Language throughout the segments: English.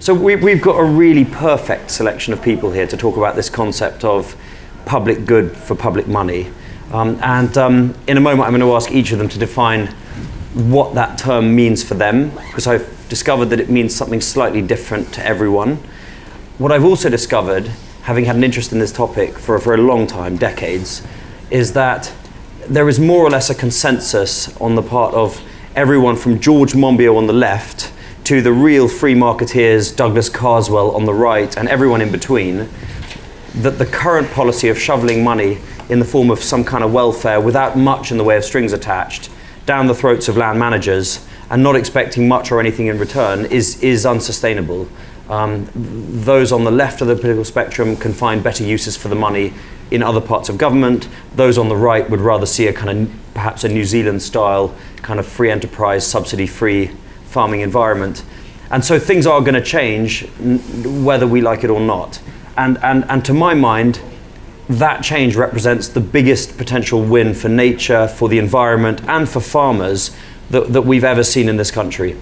So we've got a really perfect selection of people here to talk about this concept of public good for public money. In a moment, I'm going to ask each of them to define what that term means for them, because I've discovered that it means something slightly different to everyone. What I've also discovered, having had an interest in this topic for a long time, decades, is that there is more or less a consensus on the part of everyone from George Monbiot on the left to the real free marketeers, Douglas Carswell on the right, and everyone in between, that the current policy of shoveling money in the form of some kind of welfare without much in the way of strings attached down the throats of land managers and not expecting much or anything in return is unsustainable. Those on the left of the political spectrum can find better uses for the money in other parts of government. Those on the right would rather see a kind of, perhaps a New Zealand style kind of free enterprise, subsidy-free farming environment. And so things are going to change whether we like it or not. And to my mind, that change represents the biggest potential win for nature, for the environment, and for farmers that we've ever seen in this country.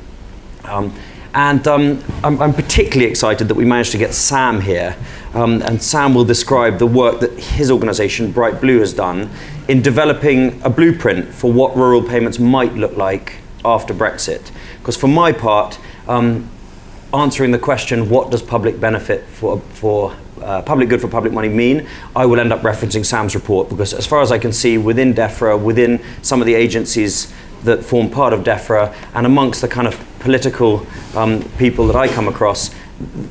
I'm particularly excited that we managed to get Sam here. And Sam will describe the work that his organisation, Bright Blue, has done in developing a blueprint for what rural payments might look like after Brexit. Because for my part, answering the question, what does public benefit for public good for public money mean, I will end up referencing Sam's report, because as far as I can see, within DEFRA, within some of the agencies that form part of DEFRA, and amongst the kind of political people that I come across,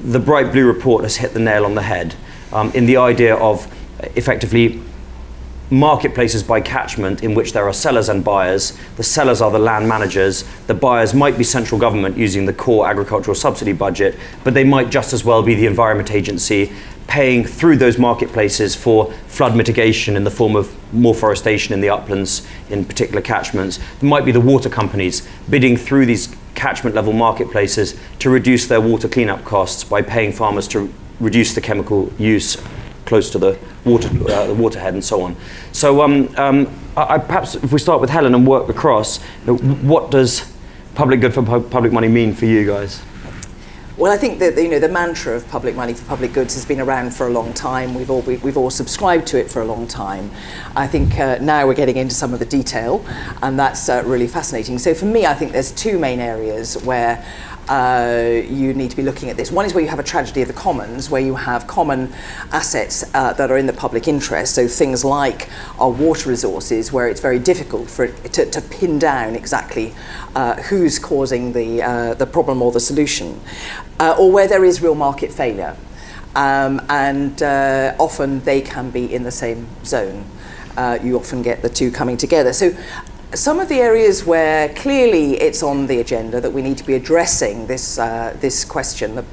the Bright Blue report has hit the nail on the head in the idea of effectively marketplaces by catchment in which there are sellers and buyers. The sellers are the land managers. The buyers might be central government using the core agricultural subsidy budget, but they might just as well be the Environment Agency paying through those marketplaces for flood mitigation in the form of more forestation in the uplands in particular catchments. There might be the water companies bidding through these catchment level marketplaces to reduce their water cleanup costs by paying farmers to reduce the chemical use close to the waterhead and so on. So perhaps if we start with Helen and work across, what does public good for public money mean for you guys? Well, I think that the mantra of public money for public goods has been around for a long time. We've all subscribed to it for a long time. I think now we're getting into some of the detail, and that's really fascinating. So for me, I think there's two main areas where you need to be looking at this. One is where you have a tragedy of the commons, where you have common assets that are in the public interest, so things like our water resources, where it's very difficult for it to pin down exactly who's causing the problem or the solution, or where there is real market failure. And often they can be in the same zone. You often get the two coming together. So some of the areas where clearly it's on the agenda that we need to be addressing this question,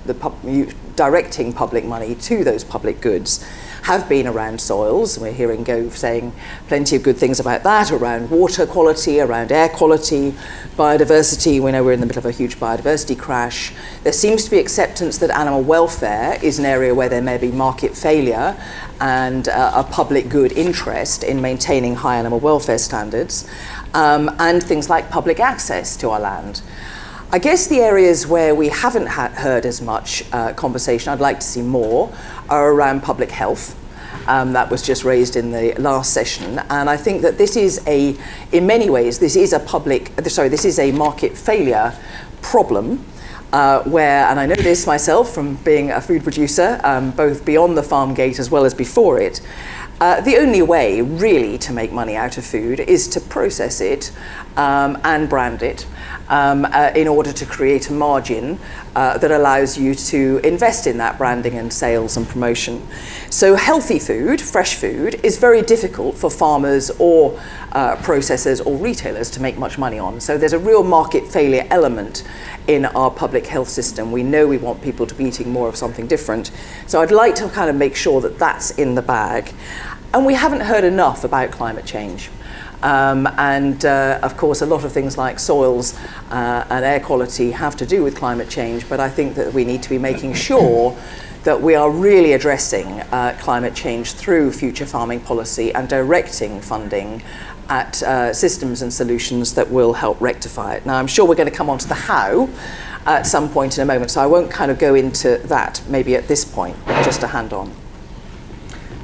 directing public money to those public goods, have been around soils. We're hearing Gove saying plenty of good things about that, around water quality, around air quality, biodiversity. We know we're in the middle of a huge biodiversity crash. There seems to be acceptance that animal welfare is an area where there may be market failure and a public good interest in maintaining high animal welfare standards, and things like public access to our land. I guess the areas where we haven't heard as much conversation, I'd like to see more, are around public health. That was just raised in the last session, and I think that this is in many ways, this is a market failure problem, where, and I know this myself from being a food producer, both beyond the farm gate as well as before it, the only way really to make money out of food is to process it and brand it in order to create a margin that allows you to invest in that branding and sales and promotion. So healthy food, fresh food, is very difficult for farmers or processors or retailers to make much money on. So there's a real market failure element in our public health system. We know we want people to be eating more of something different. So I'd like to kind of make sure that that's in the bag. And we haven't heard enough about climate change. Of course, a lot of things like soils and air quality have to do with climate change, but I think that we need to be making sure that we are really addressing climate change through future farming policy and directing funding at systems and solutions that will help rectify it. Now, I'm sure we're going to come on to the how, at some point in a moment. So I won't kind of go into that maybe at this point, but just a hand on.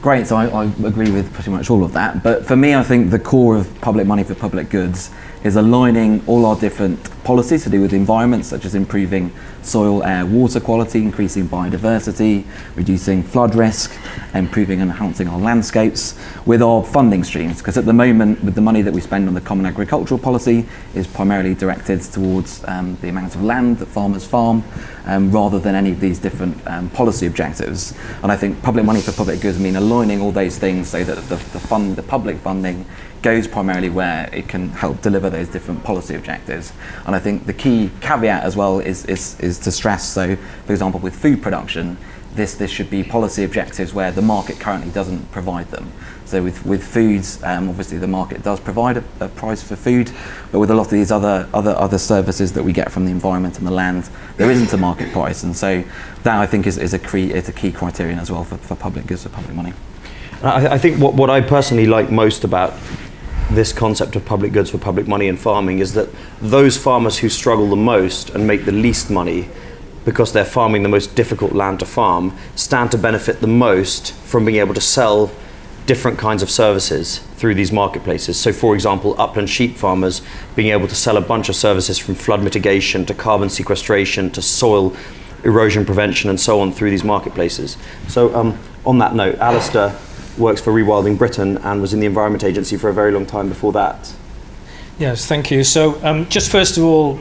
Great, so I agree with pretty much all of that. But for me, I think the core of public money for public goods is aligning all our different policies to do with the environment, such as improving soil, air, water quality, increasing biodiversity, reducing flood risk, improving and enhancing our landscapes, with our funding streams. Because at the moment, with the money that we spend on the Common Agricultural Policy is primarily directed towards the amount of land that farmers farm, rather than any of these different policy objectives. And I think public money for public goods mean aligning all those things so that the public funding goes primarily where it can help deliver those different policy objectives. And I think the key caveat as well is to stress, so for example with food production, this should be policy objectives where the market currently doesn't provide them. So with foods, obviously the market does provide a price for food, but with a lot of these other services that we get from the environment and the land, there isn't a market price. And so that I think is a key criterion as well for public goods, for public money. I think what I personally like most about this concept of public goods for public money in farming is that those farmers who struggle the most and make the least money because they're farming the most difficult land to farm stand to benefit the most from being able to sell different kinds of services through these marketplaces. So for example, upland sheep farmers being able to sell a bunch of services from flood mitigation to carbon sequestration to soil erosion prevention and so on through these marketplaces. So on that note, Alistair works for Rewilding Britain and was in the Environment Agency for a very long time before that. Yes, thank you. So just first of all,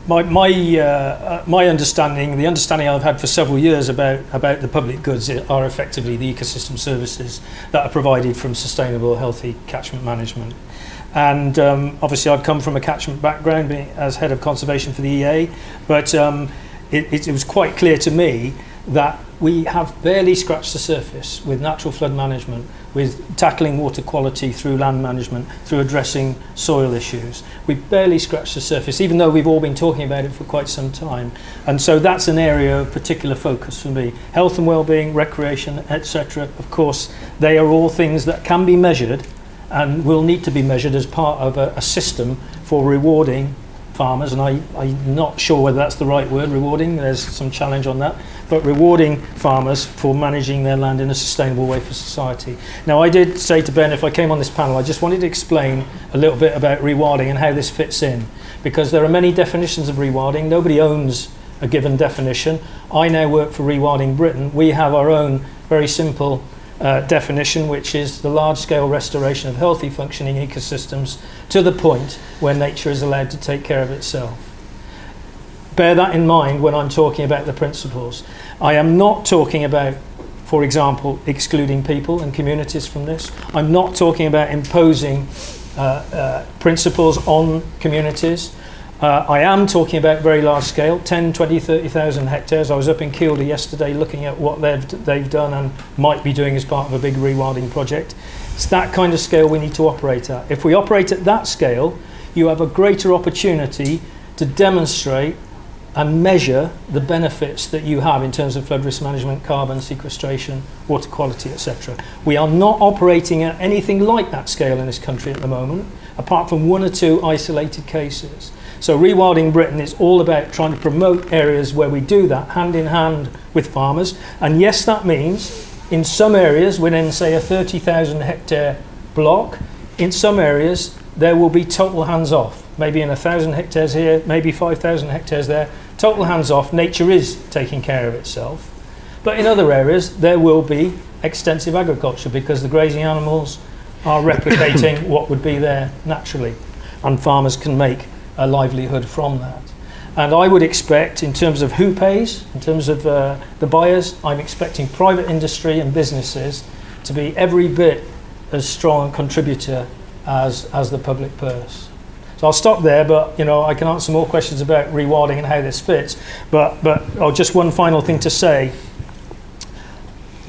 my understanding, the understanding I've had for several years about the public goods are effectively the ecosystem services that are provided from sustainable, healthy catchment management. And obviously I've come from a catchment background being as head of conservation for the EA, but it was quite clear to me that we have barely scratched the surface with natural flood management, with tackling water quality through land management, through addressing soil issues. We've barely scratched the surface, even though we've all been talking about it for quite some time. And so that's an area of particular focus for me. Health and well-being, recreation, etc. Of course, they are all things that can be measured and will need to be measured as part of a system for rewarding farmers, and I'm not sure whether that's the right word, rewarding, there's some challenge on that, but rewarding farmers for managing their land in a sustainable way for society. Now I did say to Ben, if I came on this panel, I just wanted to explain a little bit about rewilding and how this fits in, because there are many definitions of rewilding. Nobody owns a given definition. I now work for Rewilding Britain. We have our own very simple definition, which is the large-scale restoration of healthy functioning ecosystems to the point where nature is allowed to take care of itself. Bear that in mind when I'm talking about the principles. I am not talking about, for example, excluding people and communities from this. I'm not talking about imposing principles on communities. I am talking about very large scale, 10, 20, 30,000 hectares. I was up in Kielder yesterday looking at what they've done and might be doing as part of a big rewilding project. It's that kind of scale we need to operate at. If we operate at that scale, you have a greater opportunity to demonstrate and measure the benefits that you have in terms of flood risk management, carbon sequestration, water quality, etc. We are not operating at anything like that scale in this country at the moment, apart from one or two isolated cases. So Rewilding Britain is all about trying to promote areas where we do that hand in hand with farmers. And yes, that means in some areas within, say, a 30,000 hectare block, in some areas there will be total hands off. Maybe in 1,000 hectares here, maybe 5,000 hectares there. Total hands off, nature is taking care of itself. But in other areas there will be extensive agriculture because the grazing animals are replicating what would be there naturally. And farmers can make a livelihood from that. And I would expect, in terms of who pays, in terms of the buyers, I'm expecting private industry and businesses to be every bit as strong a contributor as the public purse. So I'll stop there, but I can answer more questions about rewilding and how this fits. But just one final thing to say.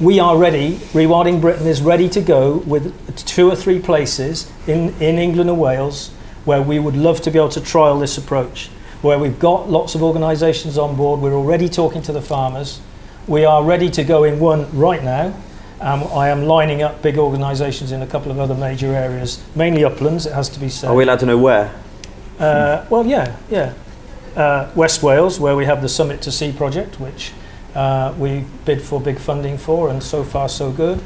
We are ready, Rewilding Britain is ready to go with 2 or 3 places in England and Wales where we would love to be able to trial this approach, where we've got lots of organisations on board, we're already talking to the farmers, we are ready to go in one right now. I am lining up big organisations in a couple of other major areas, mainly uplands, it has to be said. Are we allowed to know where? Well, yeah. West Wales, where we have the Summit to Sea project, which we bid for big funding for, and so far so good.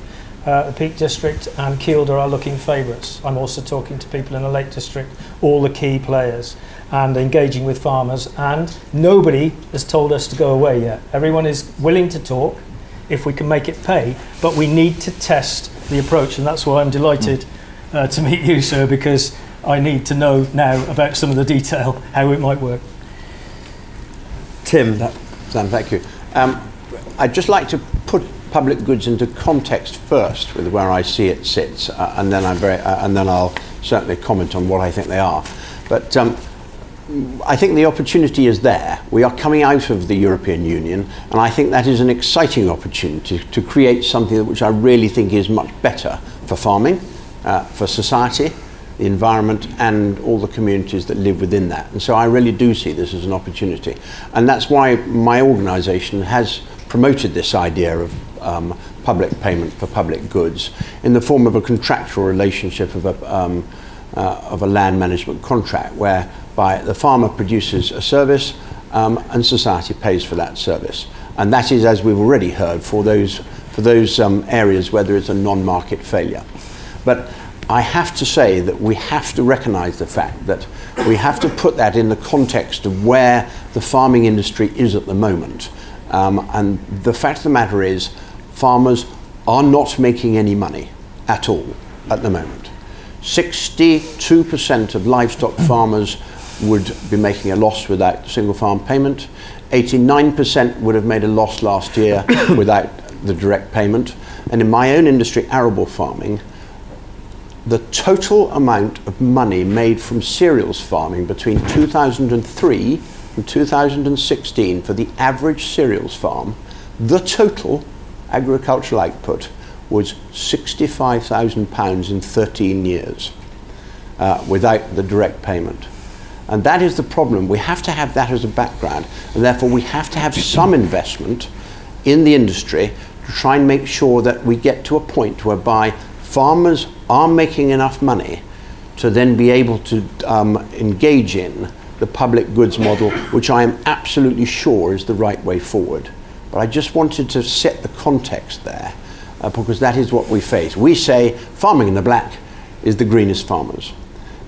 The Peak District and Kielder are looking favourites. I'm also talking to people in the Lake District, all the key players, and engaging with farmers, and nobody has told us to go away yet. Everyone is willing to talk if we can make it pay, but we need to test the approach, and that's why I'm delighted to meet you, sir, because I need to know now about some of the detail, how it might work. Tim. Sam, thank you. I'd just like to put public goods into context first with where I see it sits, and then I'll certainly comment on what I think they are. But I think the opportunity is there. We are coming out of the European Union, and I think that is an exciting opportunity to create something which I really think is much better for farming, for society, the environment, and all the communities that live within that. And so I really do see this as an opportunity. And that's why my organisation has promoted this idea of public payment for public goods in the form of a contractual relationship of a land management contract, whereby the farmer produces a service and society pays for that service. And that is, as we've already heard, for those areas where there is a non-market failure. But I have to say that we have to recognise the fact that we have to put that in the context of where the farming industry is at the moment. And the fact of the matter is, farmers are not making any money at all at the moment. 62% of livestock farmers would be making a loss without single farm payment. 89% would have made a loss last year without the direct payment. And in my own industry, arable farming, the total amount of money made from cereals farming between 2003 and 2016 for the average cereals farm, the total agricultural output was £65,000 in 13 years without the direct payment. And that is the problem. We have to have that as a background, and therefore we have to have some investment in the industry to try and make sure that we get to a point whereby farmers are making enough money to then be able to engage in the public goods model, which I am absolutely sure is the right way forward. But I just wanted to set the context there, because that is what we face. We say farming in the black is the greenest farmers.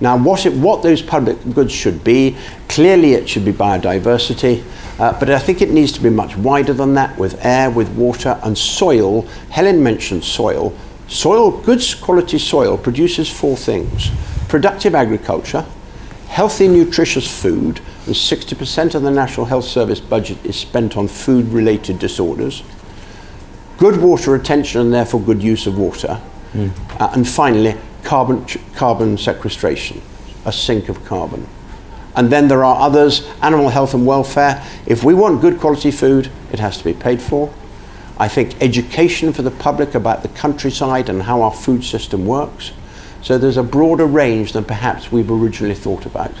Now, what those public goods should be, clearly it should be biodiversity, but I think it needs to be much wider than that, with air, with water, and soil. Helen mentioned soil. Good quality soil produces four things: productive agriculture, healthy, nutritious food, and 60% of the National Health Service budget is spent on food-related disorders, good water retention and therefore good use of water, and finally, carbon sequestration, a sink of carbon. And then there are others: animal health and welfare. If we want good quality food, it has to be paid for. I think education for the public about the countryside and how our food system works. So there's a broader range than perhaps we've originally thought about.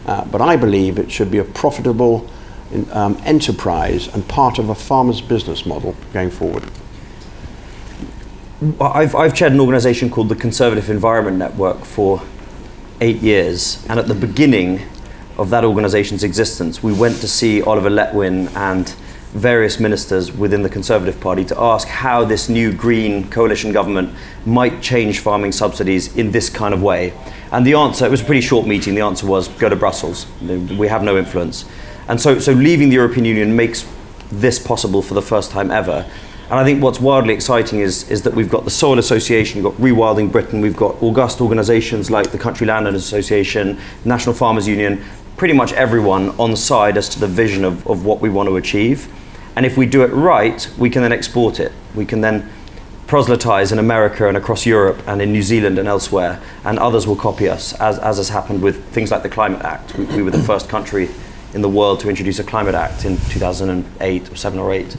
But I believe it should be a profitable enterprise and part of a farmer's business model going forward. I've chaired an organisation called the Conservative Environment Network for 8 years, and at the beginning of that organisation's existence, we went to see Oliver Letwin and various ministers within the Conservative Party to ask how this new Green coalition government might change farming subsidies in this kind of way. And the answer, it was a pretty short meeting, the answer was go to Brussels. We have no influence. And so leaving the European Union makes this possible for the first time ever. And I think what's wildly exciting is that we've got the Soil Association, we've got Rewilding Britain, we've got august organisations like the Country Landowners Association, National Farmers Union, pretty much everyone on side as to the vision of what we want to achieve. And if we do it right, we can then export it. We can then proselytise in America and across Europe and in New Zealand and elsewhere, and others will copy us, as has happened with things like the Climate Act. We were the first country in the world to introduce a Climate Act in 2008 or 7 or 8.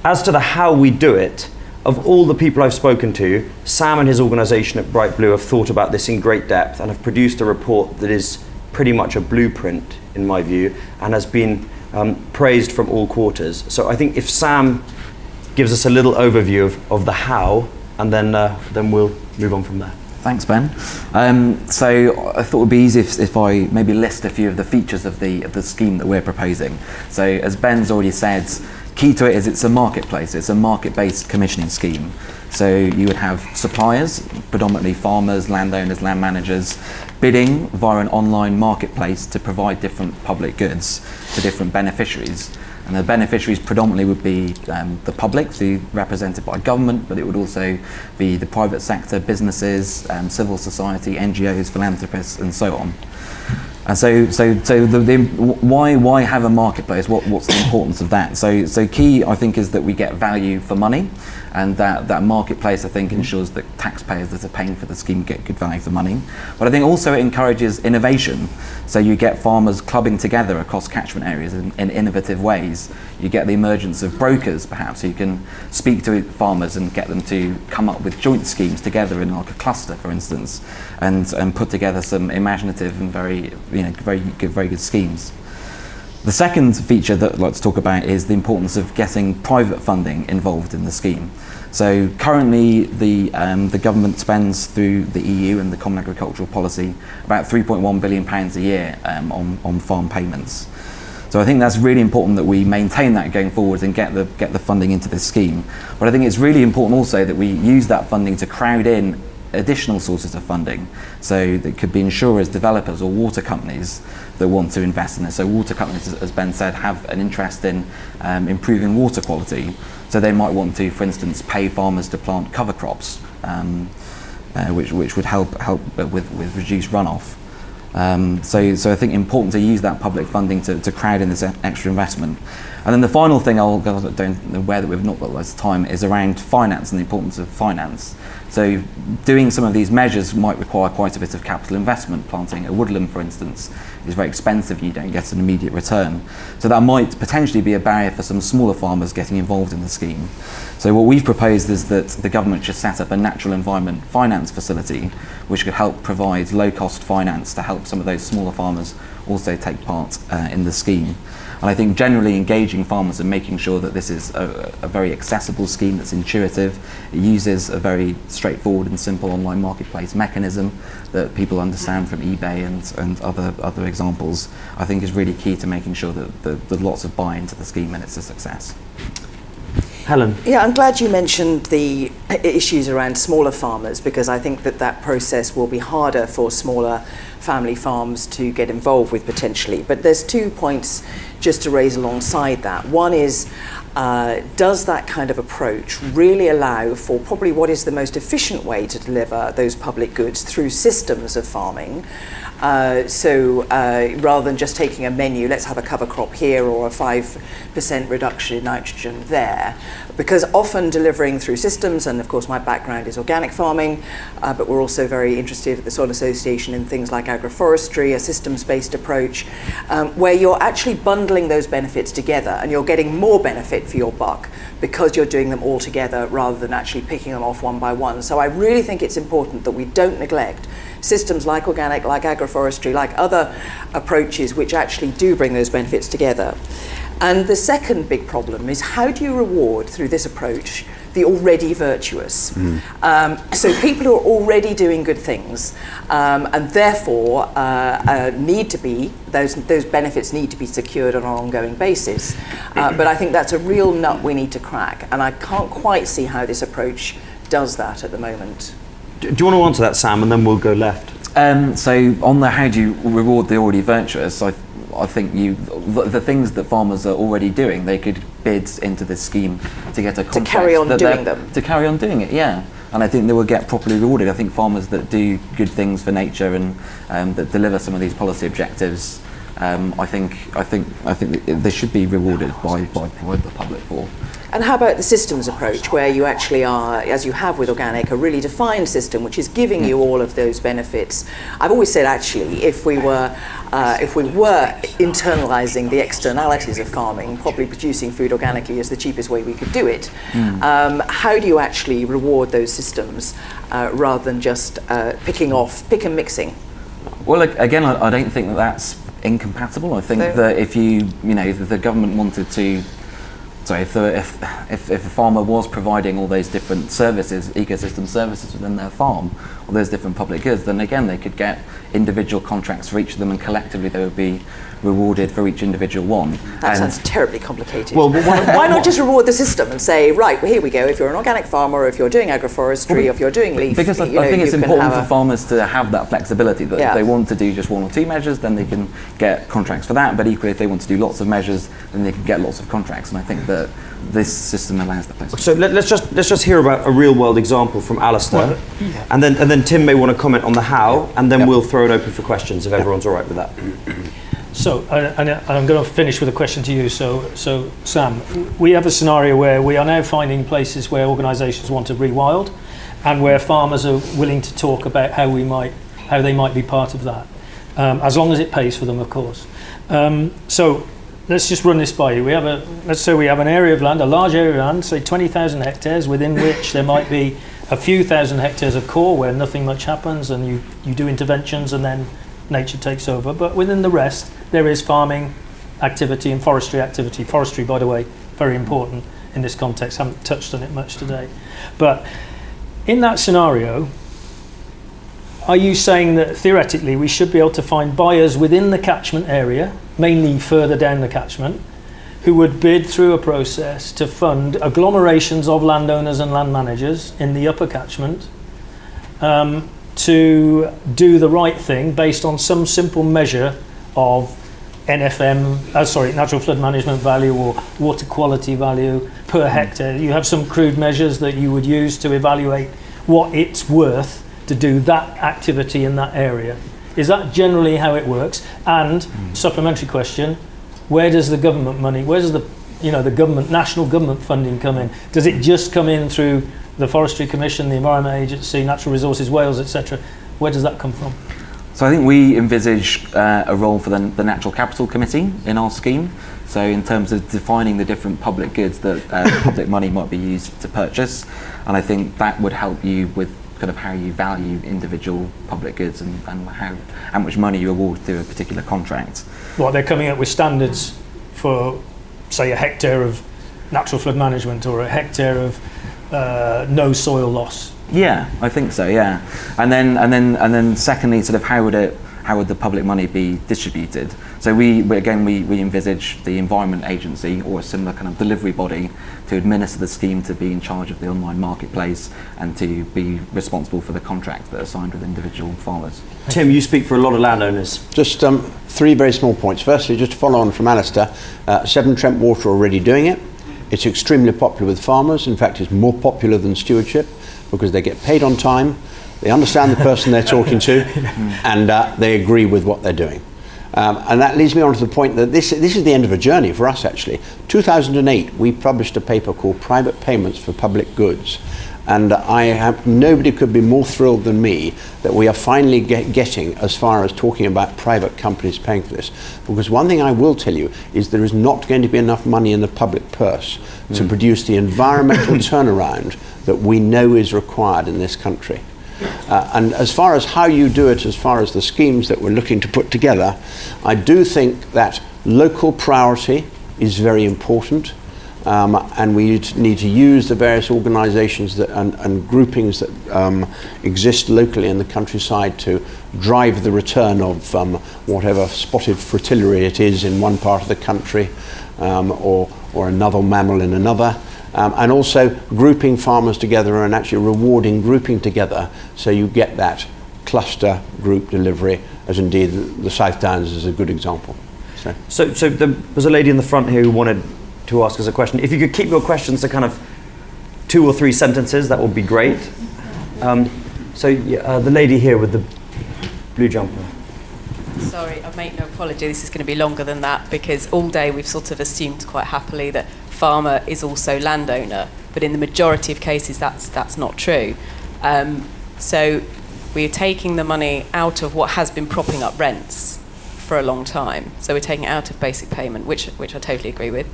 As to the how we do it, of all the people I've spoken to, Sam and his organisation at Bright Blue have thought about this in great depth and have produced a report that is pretty much a blueprint, in my view, and has been praised from all quarters. So I think if Sam gives us a little overview of the how, and then we'll move on from there. Thanks, Ben. So I thought it would be easy if I maybe list a few of the features of the scheme that we're proposing. So as Ben's already said, key to it is it's a marketplace. It's a market-based commissioning scheme. So you would have suppliers, predominantly farmers, landowners, land managers, bidding via an online marketplace to provide different public goods to different beneficiaries. And the beneficiaries predominantly would be the public, so represented by government, but it would also be the private sector, businesses, civil society, NGOs, philanthropists, and so on. And so why have a marketplace? What's the importance of that? So key, I think, is that we get value for money, and that marketplace, I think, ensures that taxpayers that are paying for the scheme get good value for money. But I think also it encourages innovation. So you get farmers clubbing together across catchment areas in innovative ways. You get the emergence of brokers, perhaps, so you can speak to farmers and get them to come up with joint schemes together in like a cluster, for instance, and put together some imaginative and very good schemes. The second feature that I'd like to talk about is the importance of getting private funding involved in the scheme. So currently the government spends through the EU and the Common Agricultural Policy about £3.1 billion a year on farm payments. So I think that's really important that we maintain that going forward and get the funding into this scheme. But I think it's really important also that we use that funding to crowd in additional sources of funding. So that could be insurers, developers, or water companies that want to invest in this. So water companies, as Ben said, have an interest in improving water quality. So they might want to, for instance, pay farmers to plant cover crops, which would help with reduced runoff. So I think important to use that public funding to crowd in this extra investment. And then the final thing I'm aware that we've not got loads of time is around finance and the importance of finance. So doing some of these measures might require quite a bit of capital investment. Planting a woodland, for instance, is very expensive. You don't get an immediate return. So that might potentially be a barrier for some smaller farmers getting involved in the scheme. So what we've proposed is that the government should set up a natural environment finance facility which could help provide low-cost finance to help some of those smaller farmers also take part in the scheme. And I think generally engaging farmers and making sure that this is a very accessible scheme that's intuitive. It uses a very straightforward and simple online marketplace mechanism that people understand from eBay and other examples, I think is really key to making sure that there's lots of buy-in to the scheme and it's a success. Helen? Yeah, I'm glad you mentioned the issues around smaller farmers, because I think that process will be harder for smaller family farms to get involved with potentially. But there's 2 points just to raise alongside that. One is, does that kind of approach really allow for probably what is the most efficient way to deliver those public goods through systems of farming? So rather than just taking a menu, let's have a cover crop here or a 5% reduction in nitrogen there. Because often delivering through systems, and of course my background is organic farming, but we're also very interested at the Soil Association in things like agroforestry, a systems-based approach, where you're actually bundling those benefits together and you're getting more benefit for your buck because you're doing them all together rather than actually picking them off one by one. So I really think it's important that we don't neglect systems like organic, like agroforestry, like other approaches which actually do bring those benefits together. And the second big problem is, how do you reward through this approach the already virtuous? So people who are already doing good things and therefore need to be, those benefits need to be secured on an ongoing basis. But I think that's a real nut we need to crack, and I can't quite see how this approach does that at the moment. Do you want to answer that, Sam, and then we'll go left? So on the how do you reward the already virtuous, I think the things that farmers are already doing, they could bid into this scheme to get a contract. To carry on doing them. To carry on doing it, yeah. And I think they will get properly rewarded. I think farmers that do good things for nature and that deliver some of these policy objectives, I think they should be rewarded by the public for. And how about the systems approach, where you actually are, as you have with organic, a really defined system which is giving you all of those benefits? I've always said, actually, if we were internalising the externalities of farming, probably producing food organically is the cheapest way we could do it. How do you actually reward those systems rather than just pick and mixing? Well, again, I don't think that's incompatible. I think that if the government wanted to So if a farmer was providing all those different services, ecosystem services within their farm, all those different public goods, then again they could get individual contracts for each of them, and collectively they would be rewarded for each individual one. That sounds terribly complicated. Well, why not just reward the system and say, right, well, here we go, if you're an organic farmer, or if you're doing agroforestry, or if you're doing leaf, because I think it's important for farmers to have that flexibility, that if they want to do just 1 or 2 measures, then they can get contracts for that, but equally if they want to do lots of measures, then they can get lots of contracts, and I think that this system allows that flexibility. So let's just hear about a real world example from Alistair, and then Tim may want to comment on the how, and then we'll throw it open for questions if everyone's all right with that. So, and I'm going to finish with a question to you. So Sam, we have a scenario where we are now finding places where organisations want to rewild, and where farmers are willing to talk about how they might be part of that, as long as it pays for them, of course. So let's just run this by you. Let's say we have an area of land, a large area of land, say 20,000 hectares, within which there might be a few thousand hectares of core where nothing much happens, and you do interventions and then nature takes over. But within the rest, there is farming activity and forestry activity. Forestry, by the way, very important in this context. Haven't touched on it much today. But in that scenario, are you saying that theoretically we should be able to find buyers within the catchment area, mainly further down the catchment, who would bid through a process to fund agglomerations of landowners and land managers in the upper catchment, to do the right thing based on some simple measure of natural flood management value or water quality value per hectare? You have some crude measures that you would use to evaluate what it's worth to do that activity in that area. Is that generally how it works? And supplementary question, where does the government money, where does the government, national government funding come in? Does it just come in through the Forestry Commission, the Environment Agency, Natural Resources Wales, etc.? Where does that come from? So I think we envisage a role for the Natural Capital Committee in our scheme. So in terms of defining the different public goods that public money might be used to purchase, and I think that would help you with kind of how you value individual public goods and how much money you award through a particular contract. Well, they're coming up with standards for, say, a hectare of natural flood management or a hectare of no soil loss. Yeah, I think so. Yeah, and then secondly, sort of how would the public money be distributed? So we envisage the Environment Agency or a similar kind of delivery body to administer the scheme, to be in charge of the online marketplace and to be responsible for the contracts that are signed with individual farmers. Tim, you speak for a lot of landowners. Just 3 very small points. Firstly, just to follow on from Alistair, Severn Trent Water are already doing it. It's extremely popular with farmers. In fact, it's more popular than stewardship because they get paid on time, they understand the person they're talking to, and they agree with what they're doing. And that leads me on to the point that this is the end of a journey for us, actually. 2008, we published a paper called Private Payments for Public Goods. And nobody could be more thrilled than me that we are finally getting as far as talking about private companies paying for this. Because one thing I will tell you is there is not going to be enough money in the public purse to produce the environmental turnaround that we know is required in this country. And as far as how you do it, as far as the schemes that we're looking to put together, I do think that local priority is very important. And we need to use the various organisations and groupings that exist locally in the countryside to drive the return of whatever spotted fritillary it is in one part of the country, or another mammal in another. And also grouping farmers together and actually rewarding grouping together, so you get that cluster group delivery, as indeed the South Downs is a good example. So there was a lady in the front here who wanted to ask us a question. If you could keep your questions to kind of 2 or 3 sentences, that would be great. The lady here with the blue jumper. Sorry, I make no apology. This is going to be longer than that, because all day we've sort of assumed quite happily that farmer is also landowner, but in the majority of cases that's not true. So we're taking the money out of what has been propping up rents for a long time. So we're taking it out of basic payment, which I totally agree with.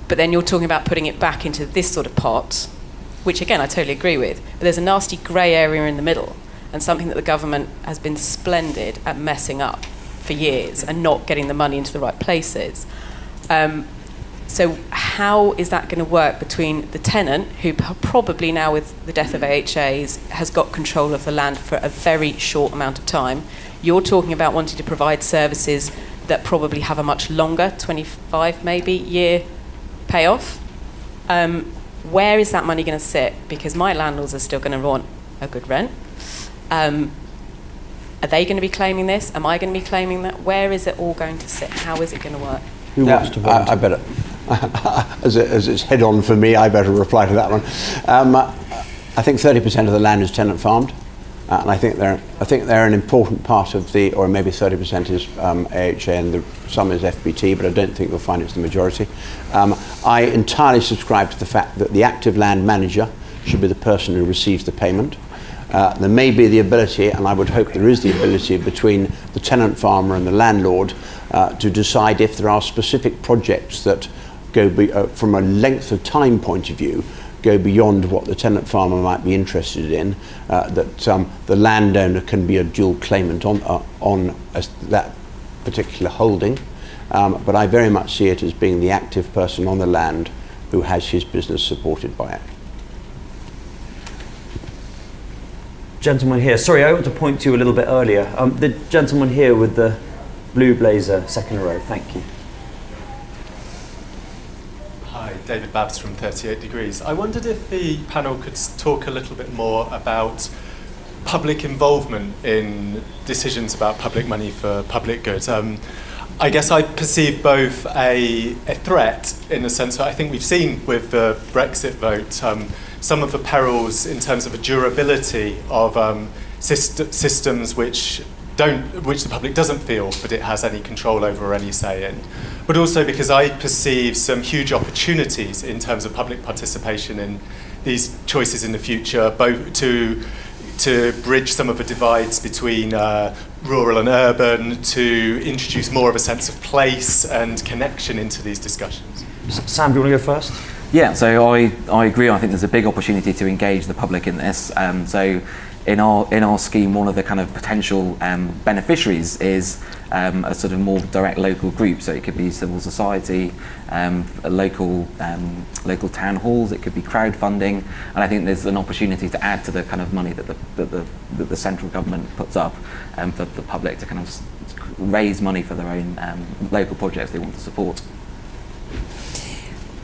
But then you're talking about putting it back into this sort of pot, which again I totally agree with. But there's a nasty grey area in the middle, and something that the government has been splendid at messing up for years and not getting the money into the right places. So how is that going to work between the tenant, who probably now with the death of AHAs has got control of the land for a very short amount of time? You're talking about wanting to provide services that probably have a much longer, 25 maybe, year payoff. Where is that money going to sit? Because my landlords are still going to want a good rent. Are they going to be claiming this? Am I going to be claiming that? Where is it all going to sit? How is it going to work? Who wants to volunteer? I better, as it's head on for me, I better reply to that one. I think 30% of the land is tenant farmed, and I think they're an important part of the, or maybe 30% is AHA and some is FBT, but I don't think you'll find it's the majority. I entirely subscribe to the fact that the active land manager should be the person who receives the payment. There may be the ability, and I would hope there is the ability, between the tenant farmer and the landlord to decide if there are specific projects that go from a length of time point of view, go beyond what the tenant farmer might be interested in, that the landowner can be a dual claimant on that particular holding. But I very much see it as being the active person on the land who has his business supported by it. Gentleman here. Sorry, I want to point to you a little bit earlier. The gentleman here with the blue blazer, second row. Thank you. Hi, David Babs from 38 Degrees. I wondered if the panel could talk a little bit more about public involvement in decisions about public money for public goods. I guess I perceive both a threat in the sense that I think we've seen with the Brexit vote some of the perils in terms of the durability of systems which the public doesn't feel that it has any control over or any say in. But also because I perceive some huge opportunities in terms of public participation in these choices in the future, both to bridge some of the divides between rural and urban, to introduce more of a sense of place and connection into these discussions. Sam, do you want to go first? Yeah, so I agree. I think there's a big opportunity to engage the public in this. So in our scheme, one of the kind of potential beneficiaries is a sort of more direct local group. So it could be civil society, local town halls. It could be crowdfunding, and I think there's an opportunity to add to the kind of money that the central government puts up for the public to kind of raise money for their own local projects they want to support.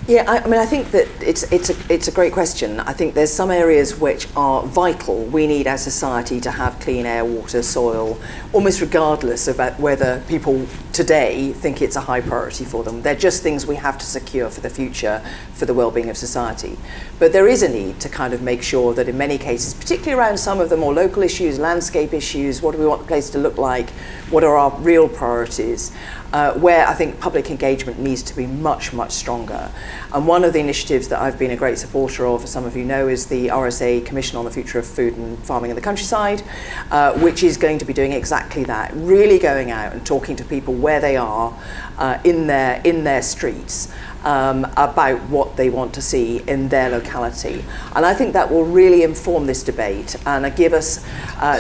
Yeah, I mean, I think that it's a great question. I think there's some areas which are vital. We need as society to have clean air, water, soil, almost regardless of whether people today think it's a high priority for them. They're just things we have to secure for the future, for the well-being of society. But there is a need to kind of make sure that in many cases, particularly around some of the more local issues, landscape issues, what do we want the place to look like, what are our real priorities, where I think public engagement needs to be much, much stronger. And one of the initiatives that I've been a great supporter of, as some of you know, is the RSA Commission on the Future of Food and Farming in the Countryside, which is going to be doing exactly that, really going out and talking to people where they are in their streets about what they want to see in their locality. And I think that will really inform this debate and give us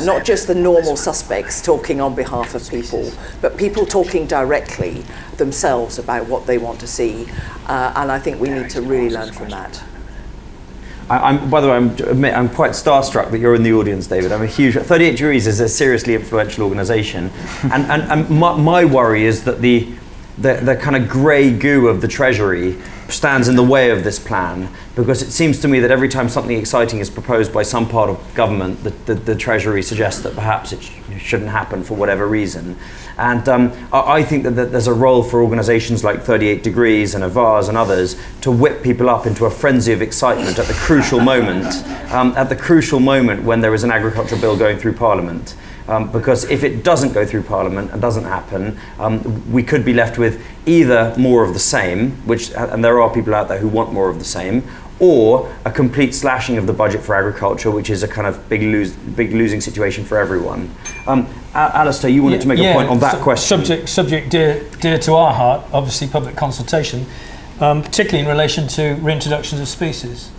not just the normal suspects talking on behalf of people, but people talking directly themselves about what they want to see. And I think we need to really learn from that. By the way, I'm quite starstruck that you're in the audience, David. I'm a huge... 38 Degrees is a seriously influential organisation. And my worry is that the kind of grey goo of the Treasury stands in the way of this plan, because it seems to me that every time something exciting is proposed by some part of government, the Treasury suggests that perhaps it shouldn't happen for whatever reason. And I think that there's a role for organisations like 38 Degrees and Avars and others to whip people up into a frenzy of excitement at the crucial moment, when there is an agriculture bill going through Parliament. Because if it doesn't go through Parliament and doesn't happen, we could be left with either more of the same, and there are people out there who want more of the same, or a complete slashing of the budget for agriculture, which is a kind of big losing situation for everyone. Alistair, you wanted to make a point on that question. Subject dear to our heart, obviously public consultation, particularly in relation to reintroductions of species.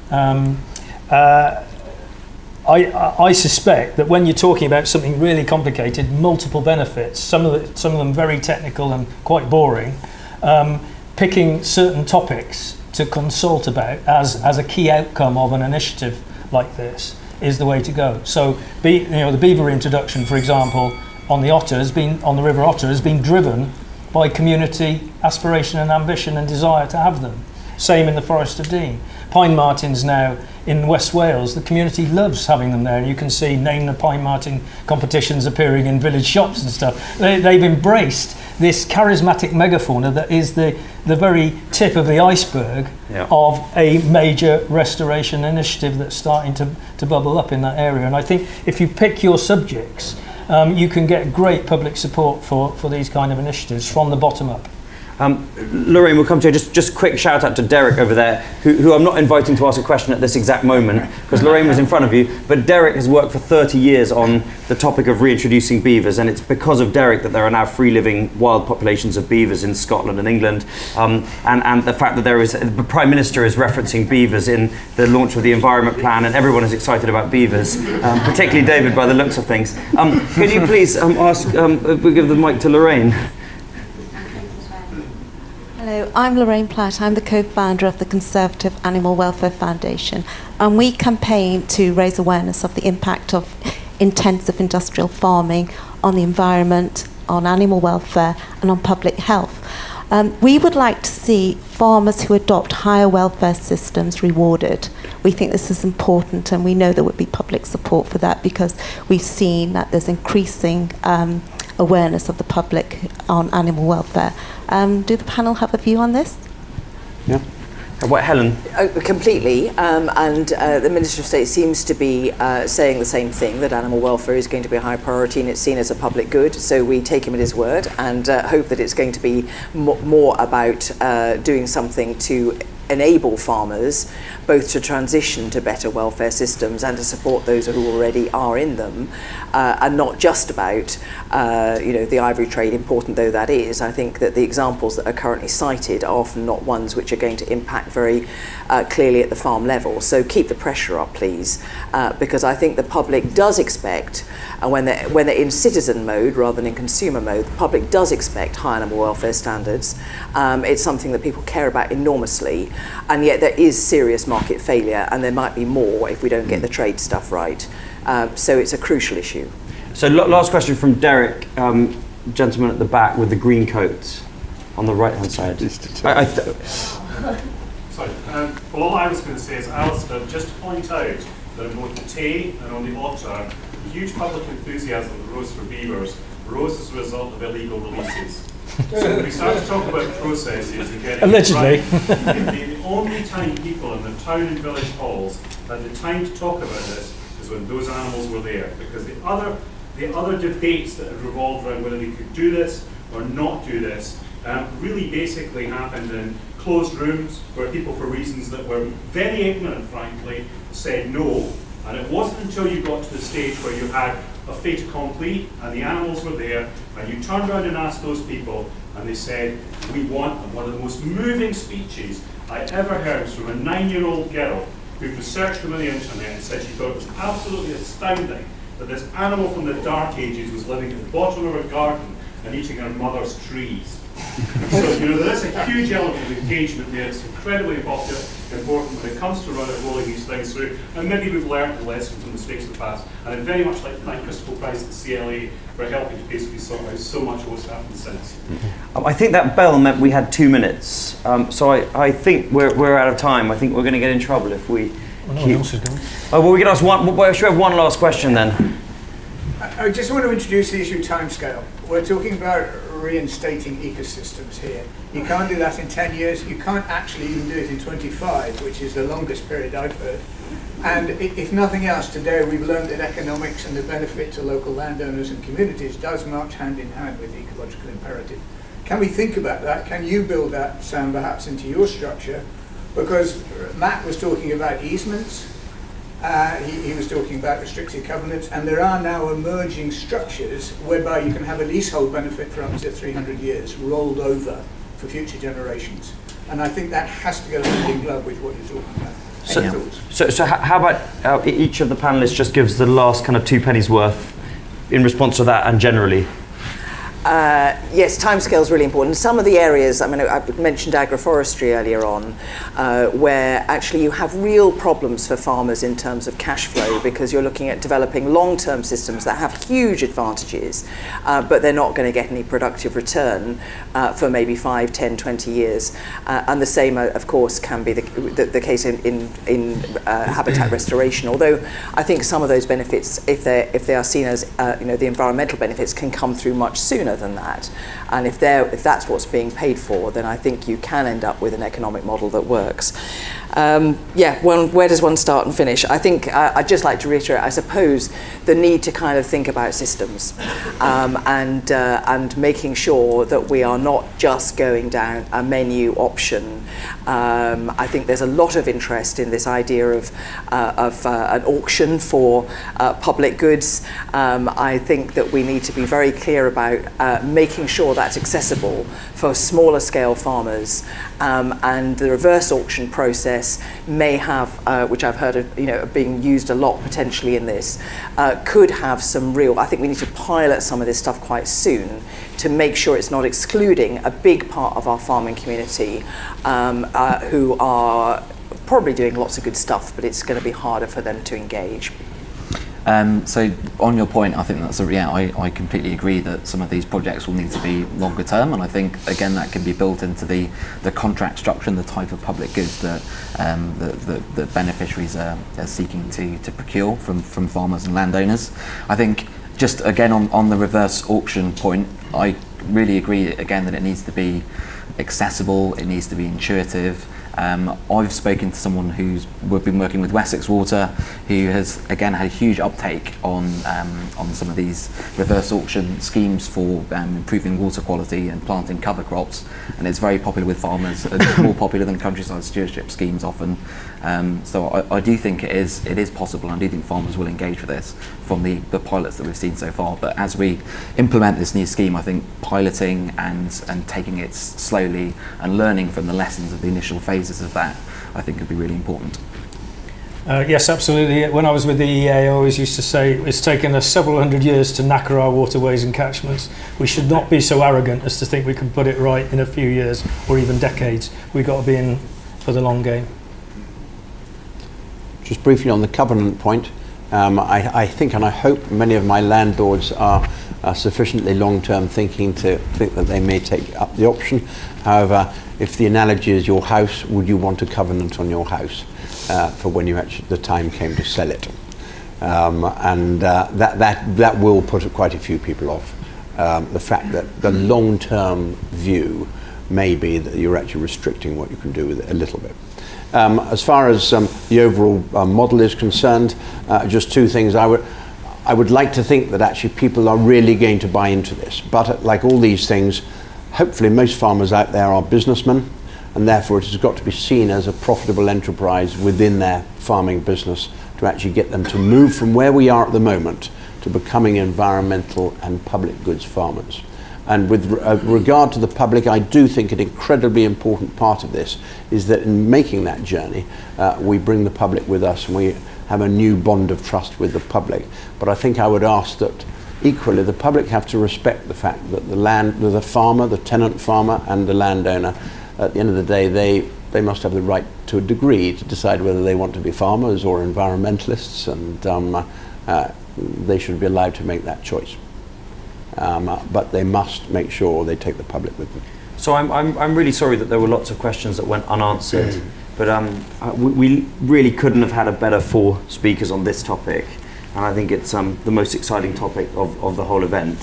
I suspect that when you're talking about something really complicated, multiple benefits, some of them very technical and quite boring, picking certain topics to consult about as a key outcome of an initiative like this is the way to go. So, the beaver introduction, for example, on the River Otter has been driven by community aspiration and ambition and desire to have them. Same in the Forest of Dean. Pine martens now in West Wales, the community loves having them there. You can see Name the Pine Marten competitions appearing in village shops and stuff. They've embraced this charismatic megafauna that is the very tip of the iceberg of a major restoration initiative that's starting to bubble up in that area. And I think if you pick your subjects, you can get great public support for these kind of initiatives from the bottom up. Lorraine, we'll come to you. Just quick shout out to Derek over there, who I'm not inviting to ask a question at this exact moment, because Lorraine was in front of you, but Derek has worked for 30 years on the topic of reintroducing beavers, and it's because of Derek that there are now free-living wild populations of beavers in Scotland and England, and the fact that the Prime Minister is referencing beavers in the launch of the Environment Plan, and everyone is excited about beavers, particularly David by the looks of things. Could you please give the mic to Lorraine? Hello, I'm Lorraine Platt. I'm the co-founder of the Conservative Animal Welfare Foundation, and we campaign to raise awareness of the impact of intensive industrial farming on the environment, on animal welfare, and on public health. We would like to see farmers who adopt higher welfare systems rewarded. We think this is important, and we know there would be public support for that because we've seen that there's increasing awareness of the public on animal welfare. Do the panel have a view on this? Yeah. What, Helen? Completely, and the Minister of State seems to be saying the same thing, that animal welfare is going to be a high priority and it's seen as a public good, so we take him at his word and hope that it's going to be more about doing something to enable farmers both to transition to better welfare systems and to support those who already are in them, and not just about the ivory trade, important though that is. I think that the examples that are currently cited are often not ones which are going to impact very clearly at the farm level. So keep the pressure up, please, because I think the public does expect, when they're in citizen mode rather than in consumer mode, the public does expect high animal welfare standards. It's something that people care about enormously, and yet there is serious market failure, and there might be more if we don't get the trade stuff right. So it's a crucial issue. So last question from Derek, gentleman at the back with the green coat on the right-hand side. Sorry. Well, all I was going to say is, Alistair, just to point out that on both the Tay and on the Otter, huge public enthusiasm rose for beavers rose as a result of illegal releases. So when we start to talk about processes and getting allegedly, the only time people in the town and village halls had the time to talk about this is when those animals were there, because the other debates that had revolved around whether they could do this or not do this really basically happened in closed rooms where people, for reasons that were very ignorant, frankly, said no. And it wasn't until you got to the stage where you had a fait accompli and the animals were there, and you turned around and asked those people, and they said, we want them. One of the most moving speeches I ever heard was from a 9-year-old girl who researched them on the internet and said she thought it was absolutely astounding that this animal from the Dark Ages was living at the bottom of her garden and eating her mother's trees. So, there is a huge element of engagement there. It's incredibly important when it comes to rolling these things through. And maybe we've learned the lesson from mistakes of the past. And I'd very much like to thank Christopher Price at the CLA for helping to basically sort out so much of what's happened since. I think that bell meant we had 2 minutes. So I think we're out of time. I think we're going to get in trouble if we keep... Oh, well, we can ask one. Well, should we have one last question then? I just want to introduce the issue of timescale. We're talking about reinstating ecosystems here. You can't do that in 10 years. You can't actually even do it in 25, which is the longest period I've heard. And if nothing else, today we've learned that economics and the benefit to local landowners and communities does march hand in hand with the ecological imperative. Can we think about that? Can you build that, Sam, perhaps into your structure? Because Matt was talking about easements. He was talking about restricted covenants, and there are now emerging structures whereby you can have a leasehold benefit for up to 300 years rolled over for future generations. And I think that has to go hand in glove with what you're talking about. So how about each of the panelists just gives the last kind of 2 pennies worth in response to that and generally? Yes, timescale is really important. Some of the areas, I mean, I mentioned agroforestry earlier on, where actually you have real problems for farmers in terms of cash flow, because you're looking at developing long-term systems that have huge advantages, but they're not going to get any productive return for maybe 5, 10, 20 years. And the same, of course, can be the case in habitat restoration. Although I think some of those benefits, if they are seen as the environmental benefits, can come through much sooner than that. And if that's what's being paid for, then I think you can end up with an economic model that works. Where does one start and finish? I think I'd just like to reiterate, I suppose, the need to kind of think about systems and making sure that we are not just going down a menu option. I think there's a lot of interest in this idea of an auction for public goods. I think that we need to be very clear about making sure that's accessible for smaller scale farmers, and the reverse auction process may have, which I've heard of, being used a lot potentially in this, could have some real. I think we need to pilot some of this stuff quite soon to make sure it's not excluding a big part of our farming community who are probably doing lots of good stuff, but it's going to be harder for them to engage. So on your point, I think I completely agree that some of these projects will need to be longer term, and I think again that can be built into the contract structure and the type of public goods that the beneficiaries are seeking to procure from farmers and landowners. I think just again on the reverse auction point, I really agree again that it needs to be accessible, it needs to be intuitive. I've spoken to someone we've been working with Wessex Water, who has again had a huge uptake on some of these reverse auction schemes for improving water quality and planting cover crops, and it's very popular with farmers, and more popular than countryside stewardship schemes often. So I do think it is possible, and I do think farmers will engage with this from the pilots that we've seen so far. But as we implement this new scheme, I think piloting and taking it slowly and learning from the lessons of the initial phases of that, I think would be really important. Yes, absolutely. When I was with the EEA, I always used to say it's taken us several hundred years to knacker our waterways and catchments. We should not be so arrogant as to think we can put it right in a few years or even decades. We've got to be in for the long game. Just briefly on the covenant point, I think and I hope many of my landlords are sufficiently long-term thinking to think that they may take up the option. However, if the analogy is your house, would you want a covenant on your house for when the time came to sell it? That will put quite a few people off. The fact that the long-term view may be that you're actually restricting what you can do with it a little bit. As far as the overall model is concerned, just two things. I would like to think that actually people are really going to buy into this, but like all these things, hopefully most farmers out there are businessmen, and therefore it has got to be seen as a profitable enterprise within their farming business to actually get them to move from where we are at the moment to becoming environmental and public goods farmers. And with regard to the public, I do think an incredibly important part of this is that in making that journey, we bring the public with us and we have a new bond of trust with the public. But I think I would ask that equally the public have to respect the fact that the farmer, the tenant farmer and the landowner, at the end of the day, they must have the right to a degree to decide whether they want to be farmers or environmentalists, and they should be allowed to make that choice. But they must make sure they take the public with them. So I'm really sorry that there were lots of questions that went unanswered, but we really couldn't have had a better 4 speakers on this topic, and I think it's the most exciting topic of the whole event.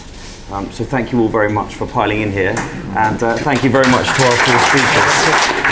So thank you all very much for piling in here, and thank you very much to our 4 speakers.